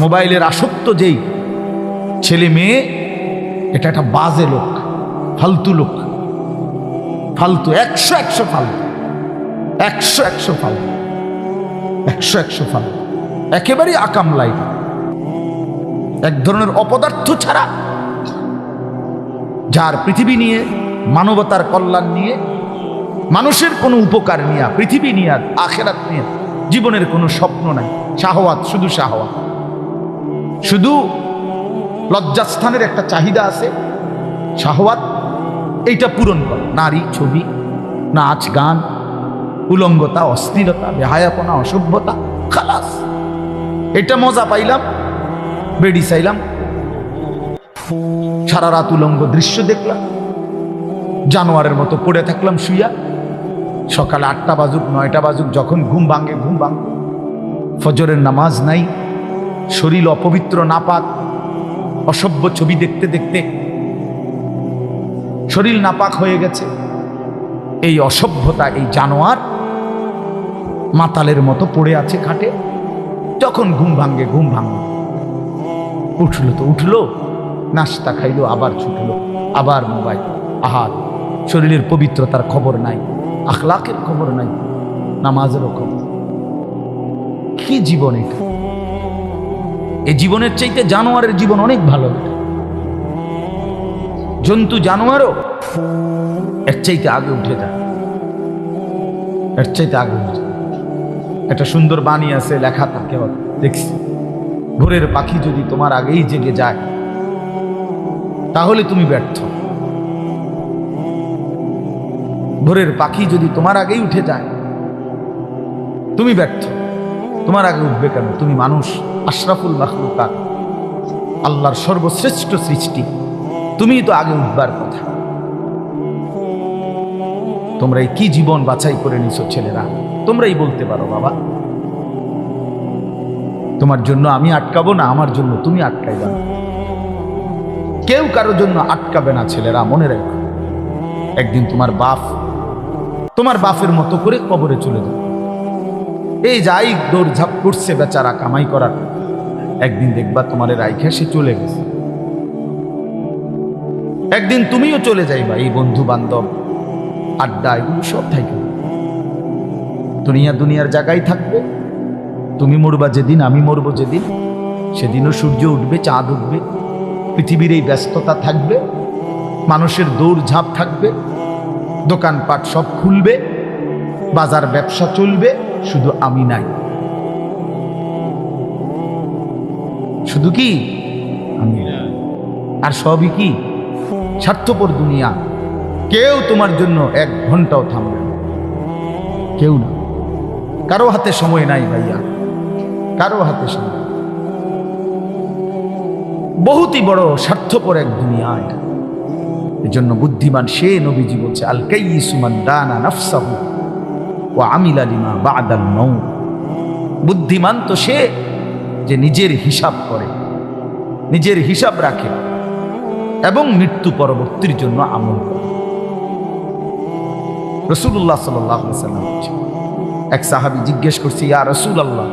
মোবাইলের আসক্ত যেই ছেলে মেয়ে, এটা একটা বাজে লোক, ফালতু লোক, ফালতু, 100 ফালতু, 100 ফালতু, 100 ফালতু, একেবারেই আকাম লাইন, এক ধরনের অপদার্থ ছাড়া, যার পৃথিবী নিয়ে, মানবতার কল্যাণ নিয়ে, মানুষের কোনো উপকার নিয়ে, পৃথিবী নিয়ে, আখেরাত নিয়ে জীবনের কোনো স্বপ্ন নাই। শাহওয়াত, শুধু শাহওয়াত, শুধু লজ্জাস্থানের একটা চাহিদা আছে, শাহওয়াত, এইটা পূরণ করে। নারী, ছবি, নাচ, গান, উলঙ্গতা, অশ্লীলতা, বেহায়াপনা, অসভ্যতা, খালাস, এটা মজা পাইলাম, বেডি চাইলাম, সারা রাত উলঙ্গ দৃশ্য দেখলাম, জানোয়ারের মতো পড়ে থাকলাম শুইয়া, সকালে 8টা বাজুক 9টা বাজুক, যখন ঘুম ভাঙে ঘুম ভাঙে, ফজরের নামাজ নাই, শরীর অপবিত্র, নাপাক, অসভ্য ছবি দেখতে দেখতে শরীর নাপাক হয়ে গেছে। এই অসভ্যতা, এই জানোয়ার মাতালের মতো পড়ে আছে খাটে, যখন ঘুম ভাঙে ঘুম ভাঙলো, উঠলো তো উঠলো, নাস্তা খাইলো, আবার ছুটলো, আবার মোবাইল, আহার, শরীরের পবিত্রতার খবর নাই, আখলাকের খবর নাই, নামাজেরও খবর। কি জীবন এটা! এই জীবনের চাইতে জানোয়ারের জীবন অনেক ভালো। জন্তু জানোয়ারও এর চাইতে আগে উঠে যায়, এর চাইতে আগে উঠে। একটা সুন্দর বাণী আছে, লেখা থাকে, দেখছি, ভোরের পাখি যদি তোমার আগেই জেগে যায় তাহলে তুমি ব্যর্থ। ভোরের পাখি যদি তোমার আগেই উঠে যায় তুমি ব্যর্থ। তোমার আগে উঠবে কেন? তুমি মানুষ, আশরাফুল মাখলুকাত, আল্লাহর সর্বশ্রেষ্ঠ সৃষ্টি, তুমিই তো আগে উঠবার কথা। তোমরা কি জীবন বাছাই করে নিছো ছেলেরা? তোমরাই বলতে পারো বাবা, তোমার জন্য আমি আটকাবো না, আমার জন্য তুমি আটকাইবা না। কেউ কারোর জন্য আটকাবে না ছেলেরা, মনে রাখো। একদিন তোমার বাপ তোমার বাপের মতো করে কবরে চলে যাবে। এই যাই দৌড়ঝাঁপ করছে বেচারা কামাই করার, একদিন দেখবা তোমার রাইখা সে চলে গেছে। একদিন তুমিও চলে যাইবা। এই বন্ধু বান্ধব, আড্ডা, এগুলো সব থাকবে। দুনিয়ার জায়গায় থাকবে। তুমি মরবা যেদিন, আমি মরবো যেদিন, সেদিনও সূর্য উঠবে, চাঁদ উঠবে, পৃথিবীর এই ব্যস্ততা থাকবে, মানুষের দৌড়ঝাঁপ থাকবে, দোকানপাট সব খুলবে, বাজার ব্যবসা চলবে, শুধু আমি নাই। শুধু কি আমি? আর সবই কি স্বার্থপর দুনিয়া। কেউ তোমার জন্য 1 ঘন্টাও থামবে না, কেউ না। কারো হাতে সময় নাই ভাইয়া, কারো হাতে সময়। বহুতই বড় স্বার্থপর এক দুনিয়া এটা। এজন্য বুদ্ধিমান সে, নবীজি বলছে, আল কাইয়িসু মান দানা নাফসাহু ওয়া আমিলা লিমা বা'দাল মাউত। বুদ্ধিমান তো সে যে নিজের হিসাব করে, নিজের হিসাব রাখে এবং মৃত্যু পরবর্তীর জন্য আমল করে। রাসূলুল্লাহ সাল্লাল্লাহু আলাইহি ওয়াসাল্লাম, এক সাহাবী জিজ্ঞেস করছে, ইয়া রাসূলুল্লাহ,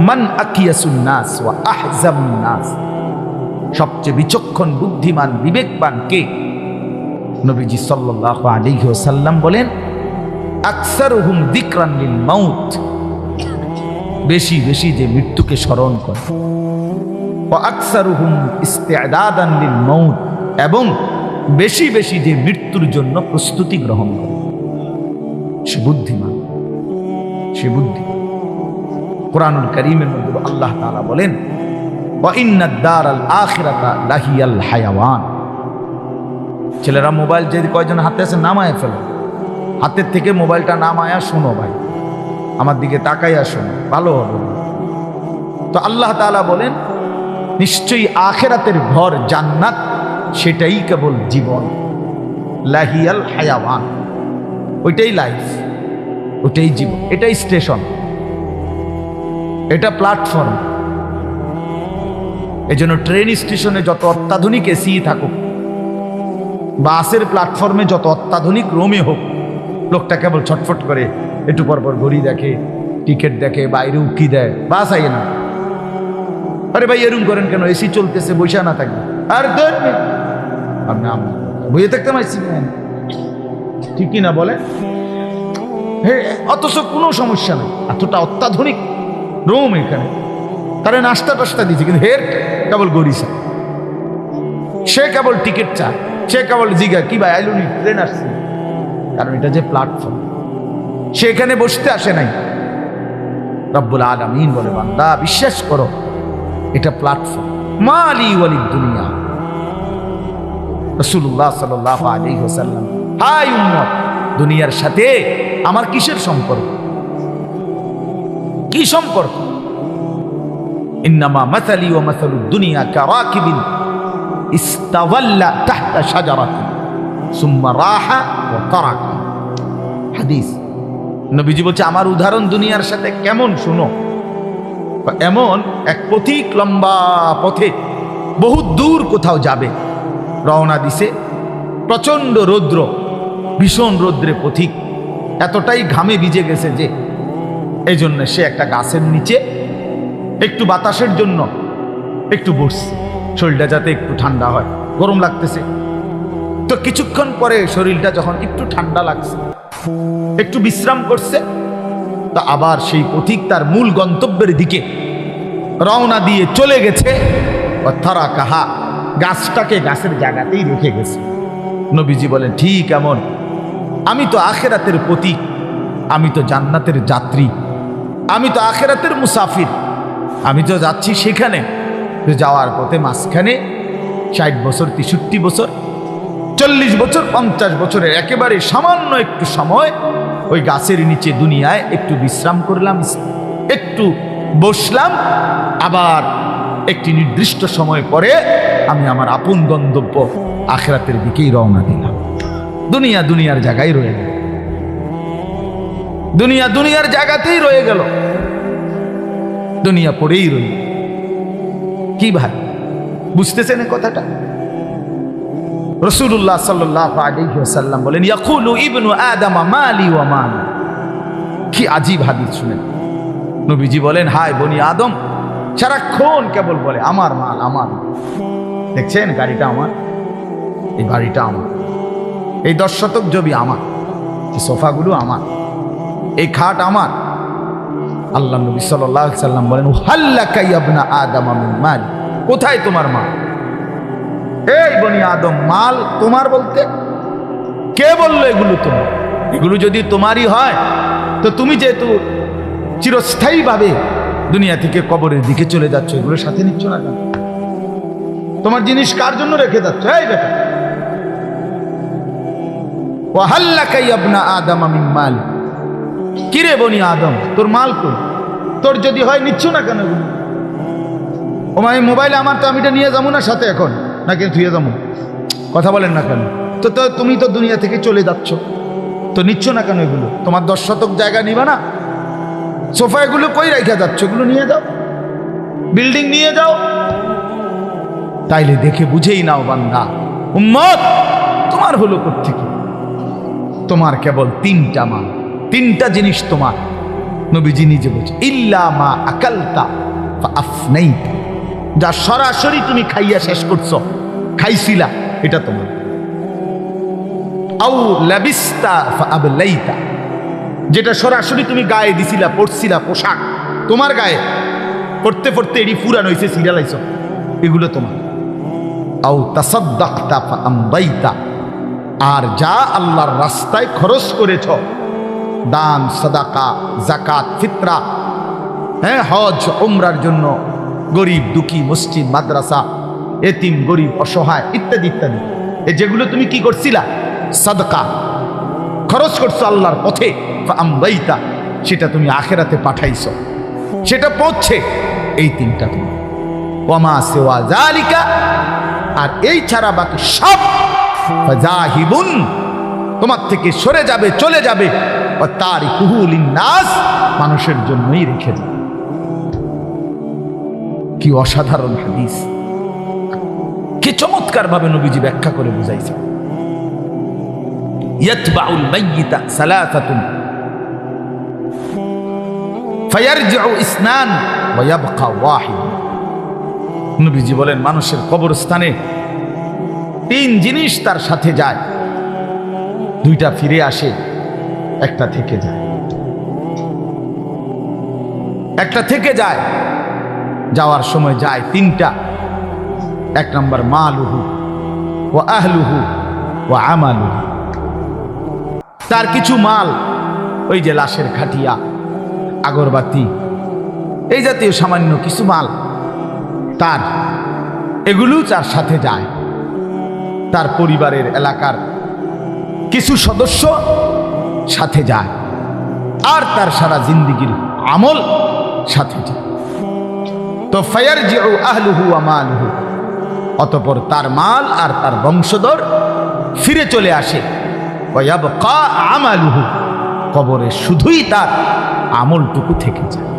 মান আকিয়াসুন নাস ওয়া আহজামুন নাস? সবচেয়ে বিচক্ষণ, বুদ্ধিমান, বিবেকবান কে? নবীজি সাল্লাল্লাহু আলাইহি ওয়াসাল্লাম বলেন, আকসারুহুম যিকরান লিল মাউত। বেশি বেশি যে মৃত্যুকে স্মরণ করে। ওয়া আকসারুহুম ইস্তি'দাদান লিল মাউত, এবং বেশি বেশি যে মৃত্যুর জন্য প্রস্তুতি গ্রহণ করে। সে বুদ্ধিমান, সে বুদ্ধি। কুরআনুল কারীমের মধ্যে আল্লাহ তাআলা বলেন, ওয়া ইন্নাদ দারাল আখিরাতা লাহিয়াল হায়াওয়ান। ছেলেরা মোবাইল যে কয়জন হাতে আছে নামায় ফেলো, হাতের থেকে মোবাইলটা নামায়া শোনো ভাই, আমার দিকে তাকাইয়া শোনো, ভালো হবে। তো আল্লাহ তাআলা বলেন, নিশ্চয়ই আখিরাতের ঘর জান্নাত, সেটাই কেবল জীবন। লাহিয়াল হায়াওয়ান, ওইটাই লাইফ, ওইটাই জীবন, এটাই স্টেশন, এটা প্ল্যাটফর্ম। এজন্য ট্রেন স্টেশনে যত অত্যাধুনিক এসি থাকুক, বাসের প্ল্যাটফর্মে যত অত্যাধুনিক রুমে হোক, লোকটা কেবল ছটফট করে, একটু পরপর ঘড়ি দেখে, টিকিট দেখে, বাইরে উকি দেয়, বাস আইয়ে না। আরে ভাই এরকম করেন কেন, এসি চলতেছে, বসে না থাকবে। আর আপনি বইয়ে থাকতে পারছি ঠিকই না বলে, অথচ কোনো সমস্যা নেই, এতটা অত্যাধুনিক রুম এখানে, তারা নাস্তা টাস্তা দিচ্ছে, কিন্তু হের কেবল গরিসা, সে কেবল টিকিট চায়, সে কেবল জিগা কি ভাই আইলুনি ট্রেন আসছে, কারণ এটা যে প্ল্যাটফর্ম, সে এখানে বসতে আসে নাই। রব্বুল আলামিন বলে বান্দা বিশ্বাস করো এটা প্ল্যাটফর্ম, মালি ওয়ালিদ দুনিয়া। রাসূলুল্লাহ সাল্লাল্লাহু আলাইহি ওয়াসাল্লাম, হাই উম্মত, দুনিয়ার সাথে আমার কিসের সম্পর্ক, কি সম্পর্ক? ইন্নামা মাসালি ওয়া মাসালুদ দুনিয়া কারাকিবিন ইস্তাওয়াল্লা তাহতা শাজারাতিন সুম্মা রাহা ওয়া তারাকা। হাদিস, নবীজি বলছে আমার উদাহরণ দুনিয়ার সাথে কেমন শুনো, এমন এক পথিক লম্বা পথে বহু দূর কোথাও যাবে, রওনা দিছে, প্রচন্ড রৌদ্র, ভীষণ রৌদ্রে পথিক এতটাই ঘামে ভিজে গেছে যে এই জন্য সে একটা গাছের নিচে একটু বাতাসের জন্য একটু বসছে, শরীরটা যাতে একটু ঠান্ডা হয়, গরম লাগতেছে। তো কিছুক্ষণ পরে শরীরটা যখন একটু ঠান্ডা লাগছে, একটু বিশ্রাম করছে, তো আবার সেই পথিক তার মূল গন্তব্যের দিকে রওনা দিয়ে চলে গেছে। তারা কাহা, গাছটাকে গাছের জায়গাতেই রেখে গেছে। নবীজি বলেন ঠিক এমন আমি তো আখেরাতের প্রতীক, আমি তো জান্নাতের যাত্রী, আমি তো আখেরাতের মুসাফির, আমি তো যাচ্ছি সেখানে। যাওয়ার পথে মাঝখানে 60 বছর, 63 বছর, 40 বছর, 50 বছরের একেবারে সামান্য একটু সময় ওই গাছের নিচে দুনিয়ায় একটু বিশ্রাম করলাম, একটু বসলাম, আবার একটি নির্দিষ্ট সময় পরে আমি আমার আপন গন্তব্য আখিরাতের দিকেই রওনা দিলাম। দুনিয়া দুনিয়ার জায়গায় রয়ে গেল, দুনিয়া দুনিয়ার জায়গাতেই রয়ে গেল, দুনিয়া পড়েই রইল। কি ভাই বুঝতেছেন কথাটা? রাসূলুল্লাহ সাল্লাল্লাহু আলাইহি ওয়াসাল্লাম বলেন ইয়াকুলু ইবনু আদম মালি ওয়া মালি। কি আজীব হাদিস শুনেন, নবীজি বলেন হায় বনি আদম সারাক্ষণ কেবল বলে আমার মাল আমার। দেখছেন গাড়িটা আমার, এই বাড়িটা আমার, এই 10 শতক জমি আমার, এই সোফাগুলো আমার, এই খাট আমার। আল্লাহ নবী সাল্লাল্লাহু আলাইহি ওয়াসাল্লাম বলেন হাল্লাকা ইয়া ইবনা আদম মিন মাল। কোথায় তোমার মাল? এই বনি আদম মাল তোমার বলতে কে বললো এগুলো তোমার? এগুলো যদি তোমারই হয় তো তুমি যেহেতু চিরস্থায়ীভাবে দুনিয়া থেকে কবরের দিকে চলে যাচ্ছ, এগুলোর সাথে নিচ্ছ না কেন? তোমার জিনিস কার জন্য রেখে যাচ্ছ? এই বেটা, ওয়া হাল্লাকা ইয়া ইবনা আদম মিন মাল। কিরে বনি আদম তোর মাল কই? তোর যদি হয় নিচ্ছ না কেন এগুলো? ও মানে মোবাইল আমার, তো আমি এটা নিয়ে যাবো না সাথে এখন, নাকি ধুয়ে যাবো? কথা বলেন না কেন? তো তুমি তো দুনিয়া থেকে চলে যাচ্ছ, তো নিচ্ছ না কেন এগুলো? তোমার 10 শতক জায়গা নিবা না? সোফা এগুলো কই রাখা যাচ্ছ? এগুলো নিয়ে যাও, বিল্ডিং নিয়ে যাও। তাইলে দেখে বুঝেই নাও বান্দা উম্মত তোমার হলো কোত্থেকে? তোমার কেবল 3টা মাল, 3টা জিনিস তোমার। নবীজি নিজে বলছে ইল্লা মা আকালতা ফাআফনাইতা, যা সরাসরি তুমি খাইয়া শেষ করছো, খাইছিলা, এটা তোমার। আও লাবিস্তা ফাআবলাইতা, যেটা সরাসরি তুমি গায়ে দিছিলা, পরছিলা, পোশাক তোমার গায়ে, পড়তে পড়তে এডি ফুরান হইছে, সিরিয়ালাইছো, এগুলো তোমার। আও তাসাদ্দাকতা ফাআমদাইতা, আর যা আল্লাহর রাস্তায় খরচ করেছ, দান, সাদাকা, যাকাত, ফিতরা, হ্যাঁ, হজ উমরার জন্য, গরিব দুঃখী, মসজিদ, মাদ্রাসা, এতিম, গরিব, অসহায় ইত্যাদি ইত্যাদি, এই যেগুলো তুমি কি করছিলা? সাদকা, খরচ করছো আল্লাহর পথে। ফাআমদাইতা, সেটা তুমি আখিরাতে পাঠাইছো, সেটা পৌঁছে। এই 3টা তুমি। ওয়ামা সিওয়া যালিকা, আর এই ছাড়া বাকি সব ফাযাহিবুন, তোমার থেকে সরে যাবে, চলে যাবে। ওয়া তারিকুহু লিন্নাস, মানুষের জন্যই রেখে যাবে। কি অসাধারণ হাদিস, কি চমৎকার ভাবে নবীজি ব্যাখ্যা করে বুঝাইছে। ইয়াতবাউল মাইয়িতা সালাসাতুন ফায়ারজিউ ইসনান ওয়া ইয়াবকা ওয়াহিদ। নবীজি বলেন মানুষের কবরস্থানে 3 জিনিস তার সাথে যায়, 2টা ফিরে আসে, একটা থেকে যায়। একটা থেকে যায়, যাওয়ার সময় যায় 3টা। 1 নম্বর মালুহু ওয়া আহলুহু ওয়া আমালুহু, তার কিছু মাল, ওই যে লাশের খাটিয়া, আগরবাতি, এই জাতীয় সামান্য কিছু মাল তার, এগুলো তার সাথে যায়। তার পরিবারের এলাকার কিছু সদস্য সাথে যায়, আর তার সারা জিন্দেগীর আমল সাথে যায়। তো ফায়ারজিউ আহলুহু ওয়া মালুহু, অতঃপর তার মাল আর তার বংশধর ফিরে চলে আসে। ওয়া ইয়াবকা আমালুহু, কবরে শুধুই তার আমলটুকু থেকে যায়।